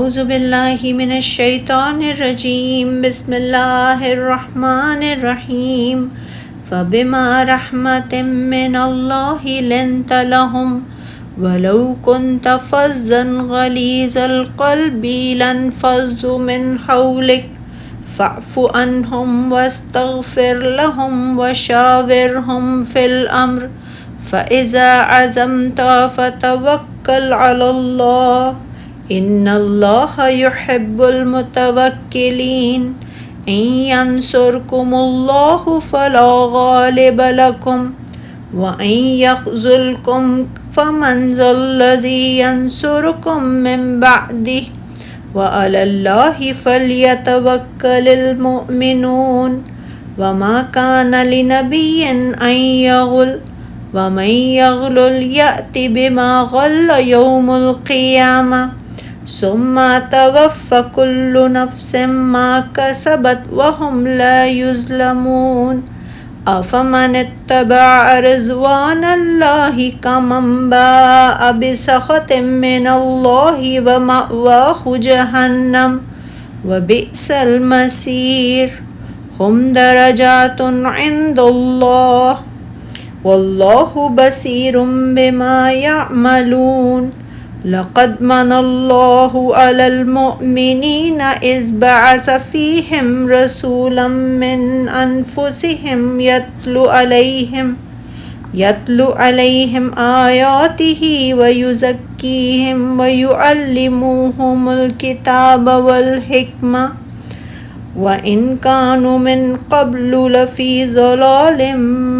اعوذ باللہ من الشیطان الرجیم بسم اللہ الرحمن الرحیم فبما رحمت من اللہ لنت لهم ولو كنت فظا غلیظ القلب لانفضوا من حولك فاعف عنهم واستغفر لهم وشاورهم في الأمر فإذا عزمت فتوكل على الله إن الله يحب المتوكلين إن ينصركم الله فلا غالب لكم وإن يخذلكم فمن ذا الذي ينصركم من بعده وعلى الله فليتوكل المؤمنون وما كان لنبي أن يغل ومن يغلل يأت بما غل يوم القيامة ثم توفى كل نفس ما كسبت وهم لا يظلمون أفمن اتبع رضوان الله كمن باء بسخط من الله ومأواه جهنم وبئس المصير هم درجات عند الله والله بصير بما يعملون لقد من الله على المؤمنين إذ بعث فيهم رسولا من أنفسهم يتلو عليهم آياته ويزكيهم ويعلموهم الكتاب والحكمة وَإِن كَانُوا مِن قَبْلُ لَفِي ضَلَالٍ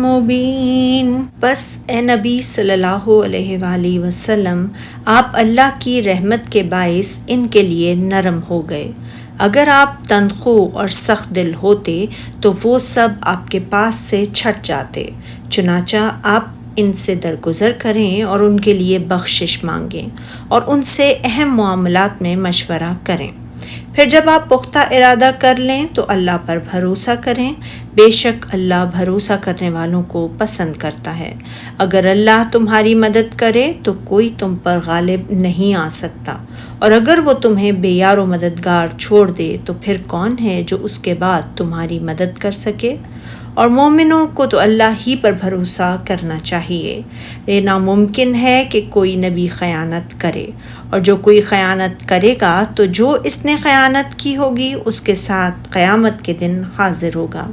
مُبِينٍ۔ بس اے نبی صلی اللہ علیہ وآلہ وسلم، آپ اللہ کی رحمت کے باعث ان کے لیے نرم ہو گئے۔ اگر آپ تندخو اور سخت دل ہوتے تو وہ سب آپ کے پاس سے چھٹ جاتے، چنانچہ آپ ان سے درگزر کریں اور ان کے لیے بخشش مانگیں اور ان سے اہم معاملات میں مشورہ کریں۔ پھر جب آپ پختہ ارادہ کر لیں تو اللہ پر بھروسہ کریں، بے شک اللہ بھروسہ کرنے والوں کو پسند کرتا ہے۔ اگر اللہ تمہاری مدد کرے تو کوئی تم پر غالب نہیں آ سکتا، اور اگر وہ تمہیں بے یار و مددگار چھوڑ دے تو پھر کون ہے جو اس کے بعد تمہاری مدد کر سکے؟ اور مومنوں کو تو اللہ ہی پر بھروسہ کرنا چاہیے۔ یہ ناممکن ہے کہ کوئی نبی خیانت کرے، اور جو کوئی خیانت کرے گا تو جو اس نے خیانت کی ہوگی اس کے ساتھ قیامت کے دن حاضر ہوگا۔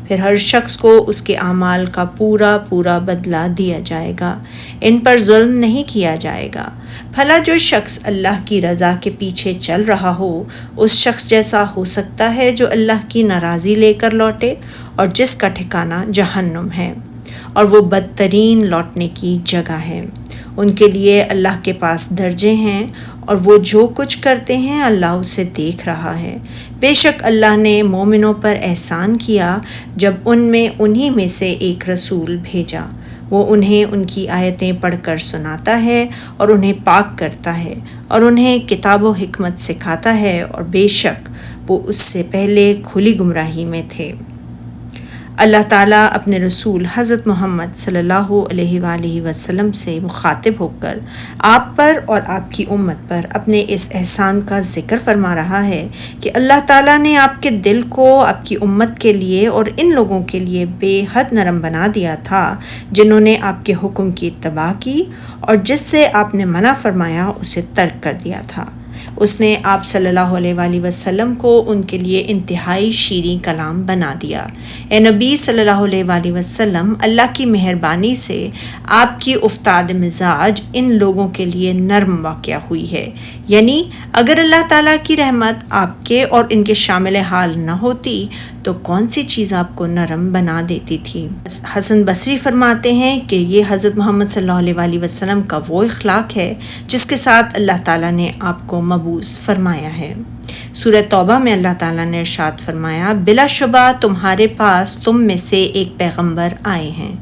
پھر ہر شخص کو اس کے اعمال کا پورا بدلہ دیا جائے گا، ان پر ظلم نہیں کیا جائے گا۔ بھلا جو شخص اللہ کی رضا کے پیچھے چل رہا ہو اس شخص جیسا ہو سکتا ہے جو اللہ کی ناراضی لے کر لوٹے، اور جس کا ٹھکانہ جہنم ہے، اور وہ بدترین لوٹنے کی جگہ ہے۔ ان کے لیے اللہ کے پاس درجے ہیں، اور وہ جو کچھ کرتے ہیں اللہ اسے دیکھ رہا ہے۔ بے شک اللہ نے مومنوں پر احسان کیا جب انہی میں سے ایک رسول بھیجا، وہ انہیں ان کی آیتیں پڑھ کر سناتا ہے اور انہیں پاک کرتا ہے اور انہیں کتاب و حکمت سکھاتا ہے، اور بے شک وہ اس سے پہلے کھلی گمراہی میں تھے۔ اللہ تعالیٰ اپنے رسول حضرت محمد صلی اللہ علیہ وآلہ وسلم سے مخاطب ہو کر آپ پر اور آپ کی امت پر اپنے اس احسان کا ذکر فرما رہا ہے کہ اللہ تعالیٰ نے آپ کے دل کو آپ کی امت کے لیے اور ان لوگوں کے لیے بے حد نرم بنا دیا تھا جنہوں نے آپ کے حکم کی اتباع کی، اور جس سے آپ نے منع فرمایا اسے ترک کر دیا تھا۔ اس نے آپ صلی اللہ علیہ وآلہ وسلم کو ان کے لیے انتہائی شیریں کلام بنا دیا۔ اے نبی صلی اللہ علیہ وآلہ وسلم، اللہ کی مہربانی سے آپ کی افتاد مزاج ان لوگوں کے لیے نرم واقع ہوئی ہے، یعنی اگر اللہ تعالیٰ کی رحمت آپ کے اور ان کے شامل حال نہ ہوتی تو کون سی چیز آپ کو نرم بنا دیتی تھی؟ حسن بصری فرماتے ہیں کہ یہ حضرت محمد صلی اللہ علیہ وآلہ وسلم کا وہ اخلاق ہے جس کے ساتھ اللہ تعالیٰ نے آپ کو مبعوث فرمایا ہے۔ سورہ توبہ میں اللہ تعالیٰ نے ارشاد فرمایا، بلا شبہ تمہارے پاس تم میں سے ایک پیغمبر آئے ہیں،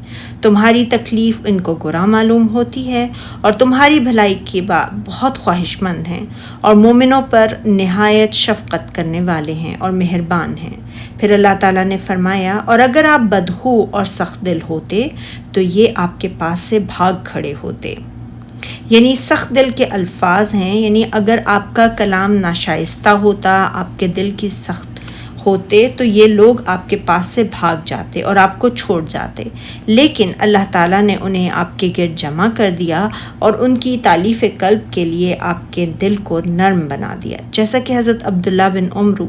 تمہاری تکلیف ان کو گراں معلوم ہوتی ہے اور تمہاری بھلائی کی بہت خواہش مند ہیں، اور مومنوں پر نہایت شفقت کرنے والے ہیں اور مہربان ہیں۔ پھر اللہ تعالیٰ نے فرمایا، اور اگر آپ بدخو اور سخت دل ہوتے تو یہ آپ کے پاس سے بھاگ کھڑے ہوتے۔ یعنی سخت دل کے الفاظ ہیں، یعنی اگر آپ کا کلام ناشائستہ ہوتا، آپ کے دل کی سخت ہوتے تو یہ لوگ آپ کے پاس سے بھاگ جاتے اور آپ کو چھوڑ جاتے، لیکن اللہ تعالیٰ نے انہیں آپ کے گرد جمع کر دیا اور ان کی تالیف قلب کے لیے آپ کے دل کو نرم بنا دیا، جیسا کہ حضرت عبداللہ بن عمر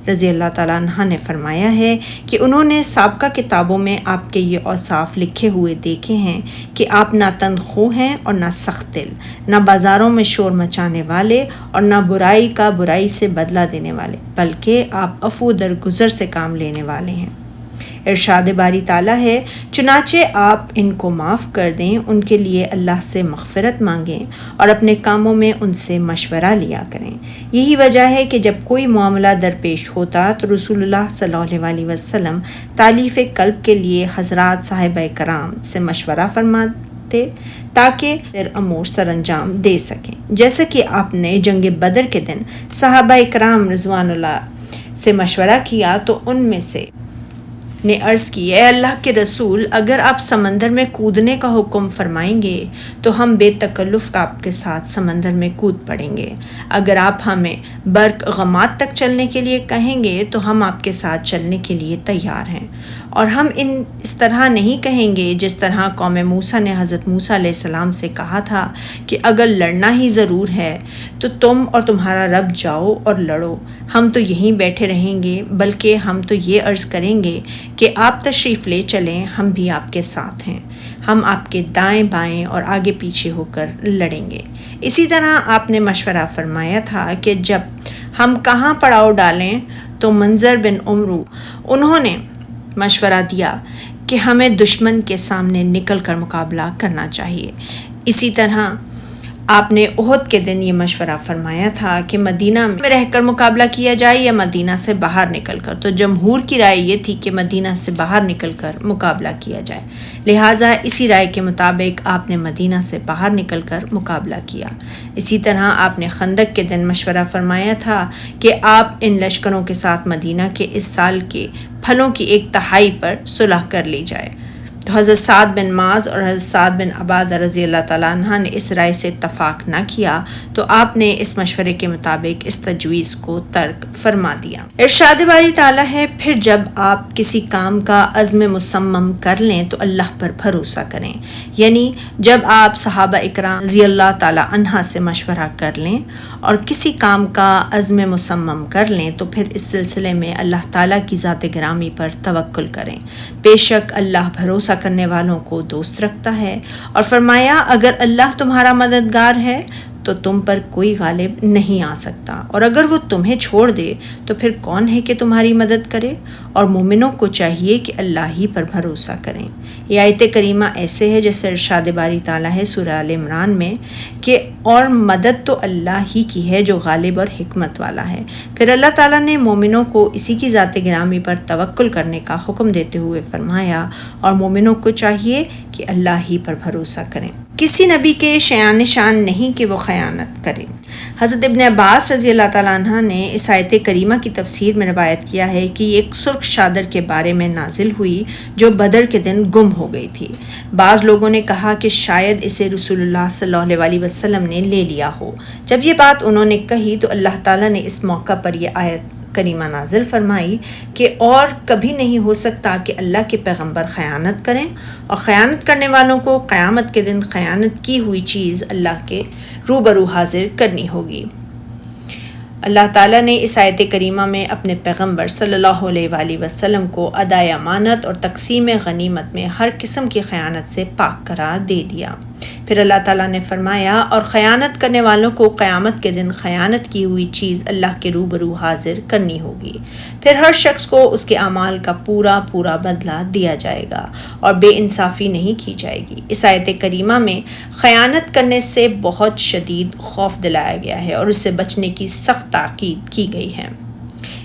رضی اللہ تعالیٰ عنہ نے فرمایا ہے کہ انہوں نے سابقہ کتابوں میں آپ کے یہ اوصاف لکھے ہوئے دیکھے ہیں کہ آپ نہ تندخو ہیں اور نہ سخت دل، نہ بازاروں میں شور مچانے والے اور نہ برائی کا برائی سے بدلہ دینے والے، بلکہ آپ عفو درگزر سے کام لینے والے ہیں۔ ارشاد باری تعالیٰ ہے، چنانچہ آپ ان کو معاف کر دیں، ان کے لیے اللہ سے مغفرت مانگیں اور اپنے کاموں میں ان سے مشورہ لیا کریں۔ یہی وجہ ہے کہ جب کوئی معاملہ درپیش ہوتا تو رسول اللہ صلی اللہ علیہ وسلم تالیف قلب کے لیے حضرات صحابہ کرام سے مشورہ فرماتے تاکہ امور سر انجام دے سکیں، جیسا کہ آپ نے جنگ بدر کے دن صحابہ کرام رضوان اللہ سے مشورہ کیا تو ان میں سے نے عرض کی، اے اللہ کے رسول، اگر آپ سمندر میں کودنے کا حکم فرمائیں گے تو ہم بے تکلف آپ کے ساتھ سمندر میں کود پڑیں گے، اگر آپ ہمیں برق غمات تک چلنے کے لیے کہیں گے تو ہم آپ کے ساتھ چلنے کے لیے تیار ہیں، اور ہم اس طرح نہیں کہیں گے جس طرح قوم موسیٰ نے حضرت موسیٰ علیہ السلام سے کہا تھا کہ اگر لڑنا ہی ضرور ہے تو تم اور تمہارا رب جاؤ اور لڑو، ہم تو یہیں بیٹھے رہیں گے، بلکہ ہم تو یہ عرض کریں گے کہ آپ تشریف لے چلیں، ہم بھی آپ کے ساتھ ہیں، ہم آپ کے دائیں بائیں اور آگے پیچھے ہو کر لڑیں گے۔ اسی طرح آپ نے مشورہ فرمایا تھا کہ جب ہم کہاں پڑاؤ ڈالیں تو منظر بن عمرو انہوں نے مشورہ دیا کہ ہمیں دشمن کے سامنے نکل کر مقابلہ کرنا چاہیے۔ اسی طرح آپ نے احد کے دن یہ مشورہ فرمایا تھا کہ مدینہ میں رہ کر مقابلہ کیا جائے یا مدینہ سے باہر نکل کر، تو جمہور کی رائے یہ تھی کہ مدینہ سے باہر نکل کر مقابلہ کیا جائے، لہٰذا اسی رائے کے مطابق آپ نے مدینہ سے باہر نکل کر مقابلہ کیا۔ اسی طرح آپ نے خندق کے دن مشورہ فرمایا تھا کہ آپ ان لشکروں کے ساتھ مدینہ کے اس سال کے پھلوں کی 1/3 پر صلح کر لی جائے، تو حضرت سعد بن معاذ اور حضرت سعد بن عبادہ رضی اللہ تعالیٰ عنہ نے اس رائے سے اتفاق نہ کیا، تو آپ نے اس مشورے کے مطابق اس تجویز کو ترک فرما دیا۔ ارشاد باری تعالیٰ ہے، پھر جب آپ کسی کام کا عزم مصمم کر لیں تو اللہ پر بھروسہ کریں، یعنی جب آپ صحابہ اکرام رضی اللہ تعالیٰ عنہ سے مشورہ کر لیں اور کسی کام کا عزم مصمم کر لیں تو پھر اس سلسلے میں اللہ تعالیٰ کی ذات گرامی پر توکل کریں، بے شک اللہ بھروسہ کرنے والوں کو دوست رکھتا ہے، اور فرمایا اگر اللہ تمہارا مددگار ہے تو تم پر کوئی غالب نہیں آ سکتا، اور اگر وہ تمہیں چھوڑ دے تو پھر کون ہے کہ تمہاری مدد کرے، اور مومنوں کو چاہیے کہ اللہ ہی پر بھروسہ کریں۔ یہ آیت کریمہ ایسے ہے جیسے ارشاد باری تعالیٰ ہے سورہ آل عمران میں کہ اور مدد تو اللہ ہی کی ہے جو غالب اور حکمت والا ہے۔ پھر اللہ تعالیٰ نے مومنوں کو اسی کی ذات گرامی پر توکل کرنے کا حکم دیتے ہوئے فرمایا، اور مومنوں کو چاہیے کہ اللہ ہی پر بھروسہ کریں۔ کسی نبی کے شایان شان نہیں کہ وہ خیانت کرے۔ حضرت ابن عباس رضی اللہ تعالیٰ عنہ نے اس آیت کریمہ کی تفسیر میں روایت کیا ہے کہ یہ ایک سرخ چادر کے بارے میں نازل ہوئی جو بدر کے دن گم ہو گئی تھی۔ بعض لوگوں نے کہا کہ شاید اسے رسول اللہ صلی اللہ علیہ وسلم نے لے لیا ہو۔ جب یہ بات انہوں نے کہی تو اللہ تعالیٰ نے اس موقع پر یہ آیت کریمہ نازل فرمائی کہ اور کبھی نہیں ہو سکتا کہ اللہ کے پیغمبر خیانت کریں، اور خیانت کرنے والوں کو قیامت کے دن خیانت کی ہوئی چیز اللہ کے روبرو حاضر کرنی ہوگی۔ اللہ تعالیٰ نے اس آیت کریمہ میں اپنے پیغمبر صلی اللہ علیہ وآلہ وسلم کو ادائے امانت اور تقسیم غنیمت میں ہر قسم کی خیانت سے پاک قرار دے دیا۔ پھر اللہ تعالیٰ نے فرمایا، اور خیانت کرنے والوں کو قیامت کے دن خیانت کی ہوئی چیز اللہ کے روبرو حاضر کرنی ہوگی، پھر ہر شخص کو اس کے اعمال کا پورا پورا بدلہ دیا جائے گا اور بے انصافی نہیں کی جائے گی۔ اس آیت کریمہ میں خیانت کرنے سے بہت شدید خوف دلایا گیا ہے اور اس سے بچنے کی سخت تاکید کی گئی ہے۔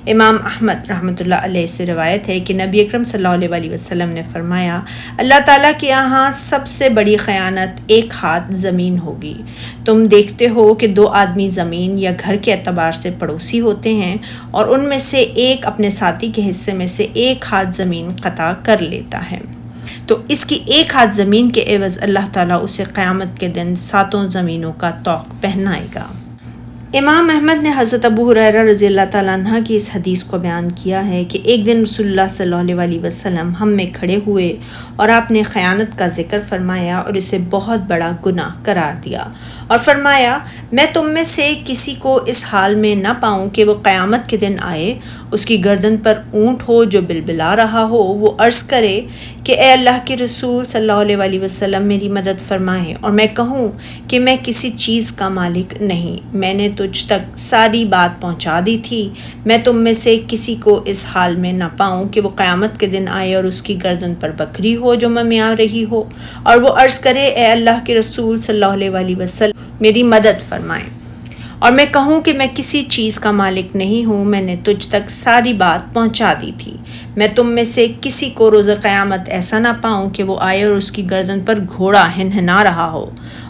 امام احمد رحمۃ اللہ علیہ سے روایت ہے کہ نبی اکرم صلی اللہ علیہ وسلم نے فرمایا، اللہ تعالیٰ کے یہاں سب سے بڑی خیانت 1 ہاتھ زمین ہوگی۔ تم دیکھتے ہو کہ 2 آدمی زمین یا گھر کے اعتبار سے پڑوسی ہوتے ہیں، اور ان میں سے ایک اپنے ساتھی کے حصے میں سے 1 ہاتھ زمین قطع کر لیتا ہے، تو اس کی ایک ہاتھ زمین کے عوض اللہ تعالیٰ اسے قیامت کے دن 7 زمینوں کا طوق پہنائے گا۔ امام احمد نے حضرت ابو ہریرہ رضی اللہ تعالیٰ عنہ کی اس حدیث کو بیان کیا ہے کہ ایک دن رسول اللہ صلی اللہ علیہ وسلم ہم میں کھڑے ہوئے اور آپ نے خیانت کا ذکر فرمایا اور اسے بہت بڑا گناہ قرار دیا، اور فرمایا میں تم میں سے کسی کو اس حال میں نہ پاؤں کہ وہ قیامت کے دن آئے، اس کی گردن پر اونٹ ہو جو بلبلا رہا ہو، وہ عرض کرے کہ اے اللہ کے رسول صلی اللہ علیہ وسلم میری مدد فرمائیں، اور میں کہوں کہ میں کسی چیز کا مالک نہیں، میں نے تجھ تک ساری بات پہنچا دی تھی، میں تم میں سے کسی کو اس حال میں نہ پاؤں کہ وہ قیامت کے دن آئے اور اس کی گردن پر بکری ہو جو ممیاں رہی ہو، اور وہ عرض کرے اے اللہ کے رسول صلی اللہ علیہ وسلم میری مدد فرمائیں، اور میں کہوں کہ میں کسی چیز کا مالک نہیں ہوں، میں نے تجھ تک ساری بات پہنچا دی تھی، میں تم میں سے کسی کو روز قیامت ایسا نہ پاؤں کہ وہ آئے اور اس کی گردن پر گھوڑا ہنہنا رہا ہو،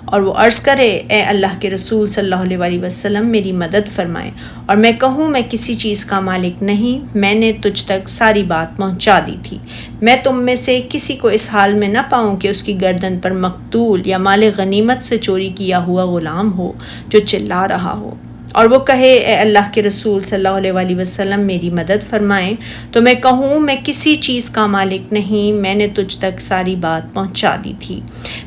اور وہ عرض کرے اے اللہ کے رسول صلی اللہ علیہ وسلم میری مدد فرمائیں، اور میں کہوں میں کسی چیز کا مالک نہیں، میں نے تجھ تک ساری بات پہنچا دی تھی، میں تم میں سے کسی کو اس حال میں نہ پاؤں کہ اس کی گردن پر مقتول یا مال غنیمت سے چوری کیا ہوا غلام ہو جو چلا رہا ہو، اور وہ کہے اے اللہ کے رسول صلی اللہ علیہ وسلم میری مدد فرمائیں، تو میں کہوں میں کسی چیز کا مالک نہیں، میں نے تجھ تک ساری بات پہنچا دی تھی،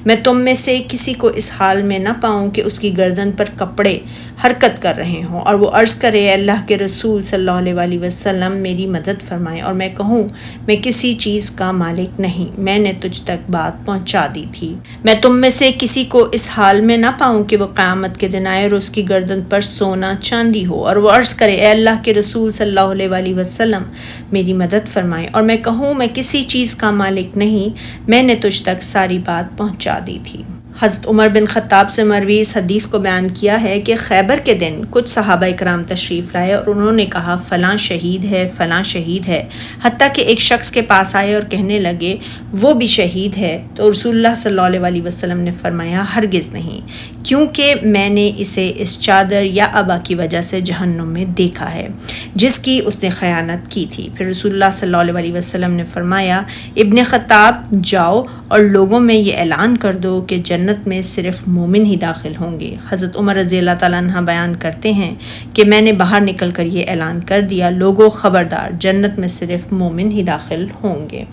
میں تم میں سے کسی کو اس حال میں نہ پاؤں کہ اس کی گردن پر کپڑے حرکت کر رہے ہوں، اور وہ عرض کرے اے اللہ کے رسول صلی اللہ علیہ وسلم میری مدد فرمائیں، اور میں کہوں میں کسی چیز کا مالک نہیں، میں نے تجھ تک بات پہنچا دی تھی، میں تم میں سے کسی کو اس حال میں نہ پاؤں کہ وہ قیامت کے دن آئے اور اس کی گردن پر سونا چاندی ہو، اور وہ عرض کرے اے اللہ کے رسول صلی اللہ علیہ وسلم میری مدد فرمائیں، اور میں کہوں میں کسی چیز کا مالک نہیں، میں نے تجھ تک ساری بات پہنچا دی تھی۔ حضرت عمر بن خطاب سے مروی اس حدیث کو بیان کیا ہے کہ خیبر کے دن کچھ صحابہ کرام تشریف لائے اور انہوں نے کہا فلاں شہید ہے، فلاں شہید ہے، حتیٰ کہ ایک شخص کے پاس آئے اور کہنے لگے وہ بھی شہید ہے، تو رسول اللہ صلی اللہ علیہ وسلم نے فرمایا ہرگز نہیں، کیونکہ میں نے اسے اس چادر یا عبا کی وجہ سے جہنم میں دیکھا ہے جس کی اس نے خیانت کی تھی۔ پھر رسول اللہ صلی اللہ علیہ وسلم نے فرمایا ابن خطاب جاؤ اور لوگوں میں یہ اعلان کر دو کہ جنت میں صرف مومن ہی داخل ہوں گے۔ حضرت عمر رضی اللہ تعالیٰ عنہ بیان کرتے ہیں کہ میں نے باہر نکل کر یہ اعلان کر دیا لوگوں خبردار، جنت میں صرف مومن ہی داخل ہوں گے۔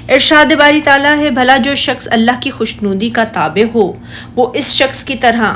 ارشاد باری تعالیٰ ہے بھلا جو شخص اللہ کی خوشنودی کا تابع ہو وہ اس شخص کی طرح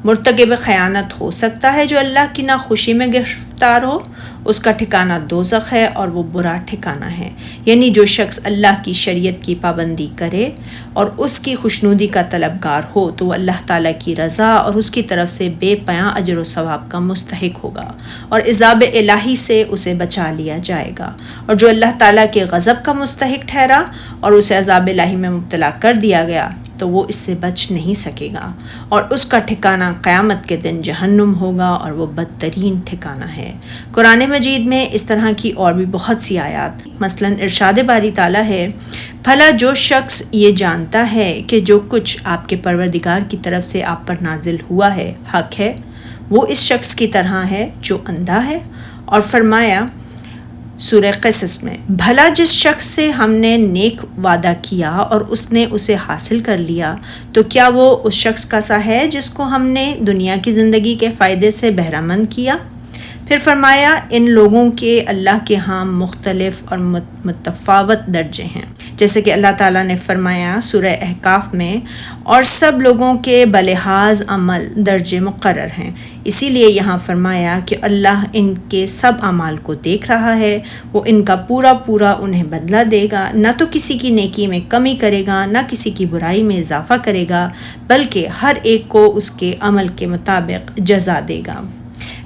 مرتکب خیانت ہو سکتا ہے جو اللہ کی ناخوشی میں گرفتار ہو، اس کا ٹھکانہ دوزخ ہے اور وہ برا ٹھکانہ ہے۔ یعنی جو شخص اللہ کی شریعت کی پابندی کرے اور اس کی خوشنودی کا طلبگار ہو تو وہ اللہ تعالیٰ کی رضا اور اس کی طرف سے بے پایاں اجر و ثواب کا مستحق ہوگا، اور عذاب الہی سے اسے بچا لیا جائے گا، اور جو اللہ تعالیٰ کے غضب کا مستحق ٹھہرا اور اسے عذاب الہی میں مبتلا کر دیا گیا تو وہ اس سے بچ نہیں سکے گا، اور اس کا ٹھکانہ قیامت کے دن جہنم ہوگا اور وہ بدترین ٹھکانہ ہے۔ قرآن مجید میں اس طرح کی اور بھی بہت سی آیات، مثلاً ارشاد باری تعالیٰ ہے بھلا جو شخص یہ جانتا ہے کہ جو کچھ آپ کے پروردگار کی طرف سے آپ پر نازل ہوا ہے حق ہے، وہ اس شخص کی طرح ہے جو اندھا ہے۔ اور فرمایا سورہ قصص میں بھلا جس شخص سے ہم نے نیک وعدہ کیا اور اس نے اسے حاصل کر لیا تو کیا وہ اس شخص کا سا ہے جس کو ہم نے دنیا کی زندگی کے فائدے سے بہرہ مند کیا؟ پھر فرمایا ان لوگوں کے اللہ کے ہاں مختلف اور متفاوت درجے ہیں، جیسے کہ اللہ تعالیٰ نے فرمایا سورہ احقاف میں اور سب لوگوں کے بلحاظ عمل درجے مقرر ہیں۔ اسی لیے یہاں فرمایا کہ اللہ ان کے سب اعمال کو دیکھ رہا ہے، وہ ان کا پورا پورا انہیں بدلہ دے گا، نہ تو کسی کی نیکی میں کمی کرے گا نہ کسی کی برائی میں اضافہ کرے گا، بلکہ ہر ایک کو اس کے عمل کے مطابق جزا دے گا۔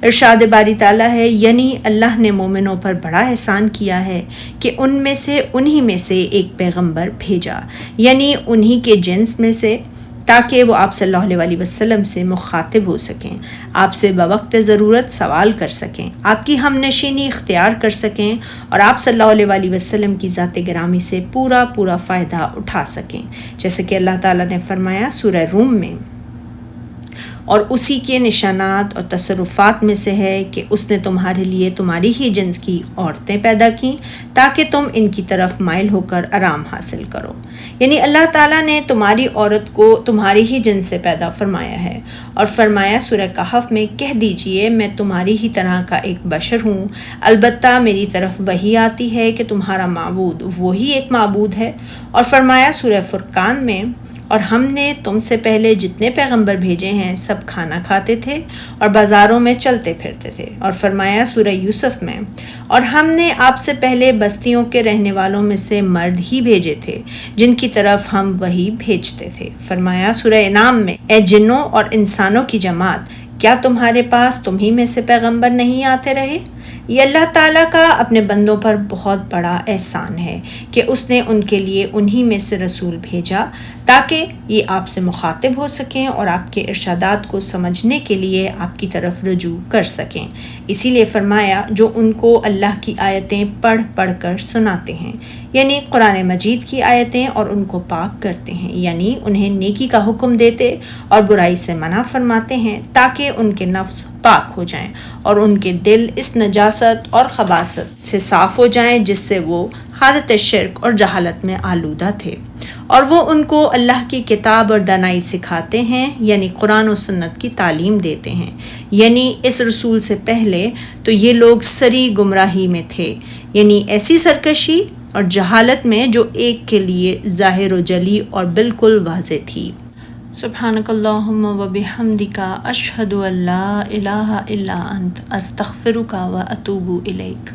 ارشاد باری تعالیٰ ہے یعنی اللہ نے مومنوں پر بڑا احسان کیا ہے کہ انہی میں سے ایک پیغمبر بھیجا، یعنی انہی کے جنس میں سے، تاکہ وہ آپ صلی اللہ علیہ وسلم سے مخاطب ہو سکیں، آپ سے بوقت ضرورت سوال کر سکیں، آپ کی ہم نشینی اختیار کر سکیں اور آپ صلی اللہ علیہ وسلم کی ذات گرامی سے پورا پورا فائدہ اٹھا سکیں، جیسے کہ اللہ تعالیٰ نے فرمایا سورہ روم میں اور اسی کے نشانات اور تصرفات میں سے ہے کہ اس نے تمہارے لیے تمہاری ہی جنس کی عورتیں پیدا کیں تاکہ تم ان کی طرف مائل ہو کر آرام حاصل کرو. یعنی اللہ تعالیٰ نے تمہاری عورت کو تمہاری ہی جنس سے پیدا فرمایا ہے اور فرمایا سورہ کہف میں کہہ دیجئے میں تمہاری ہی طرح کا ایک بشر ہوں، البتہ میری طرف وحی آتی ہے کہ تمہارا معبود وہی ایک معبود ہے. اور فرمایا سورہ فرقان میں اور ہم نے تم سے پہلے جتنے پیغمبر بھیجے ہیں سب کھانا کھاتے تھے اور بازاروں میں چلتے پھرتے تھے. اور فرمایا سورہ یوسف میں اور ہم نے آپ سے پہلے بستیوں کے رہنے والوں میں سے مرد ہی بھیجے تھے جن کی طرف ہم وہی بھیجتے تھے. فرمایا سورہ انعام میں اے جنوں اور انسانوں کی جماعت کیا تمہارے پاس تم ہی میں سے پیغمبر نہیں آتے رہے؟ یہ اللہ تعالیٰ کا اپنے بندوں پر بہت بڑا احسان ہے کہ اس نے ان کے لیے انہی میں سے رسول بھیجا تاکہ یہ آپ سے مخاطب ہو سکیں اور آپ کے ارشادات کو سمجھنے کے لیے آپ کی طرف رجوع کر سکیں. اسی لیے فرمایا جو ان کو اللہ کی آیتیں پڑھ پڑھ کر سناتے ہیں، یعنی قرآن مجید کی آیتیں، اور ان کو پاک کرتے ہیں، یعنی انہیں نیکی کا حکم دیتے اور برائی سے منع فرماتے ہیں تاکہ ان کے نفس پاک ہو جائیں اور ان کے دل اس نجاست اور خباثت سے صاف ہو جائیں جس سے وہ حالت شرک اور جہالت میں آلودہ تھے. اور وہ ان کو اللہ کی کتاب اور دانائی سکھاتے ہیں، یعنی قرآن و سنت کی تعلیم دیتے ہیں. یعنی اس رسول سے پہلے تو یہ لوگ سری گمراہی میں تھے، یعنی ایسی سرکشی اور جہالت میں جو ایک کے لیے ظاہر و جلی اور بالکل واضح تھی. سبحانک اللہم و بحمدک اشہد ان لا الہ الا انت استغفرک و اتوب الیک.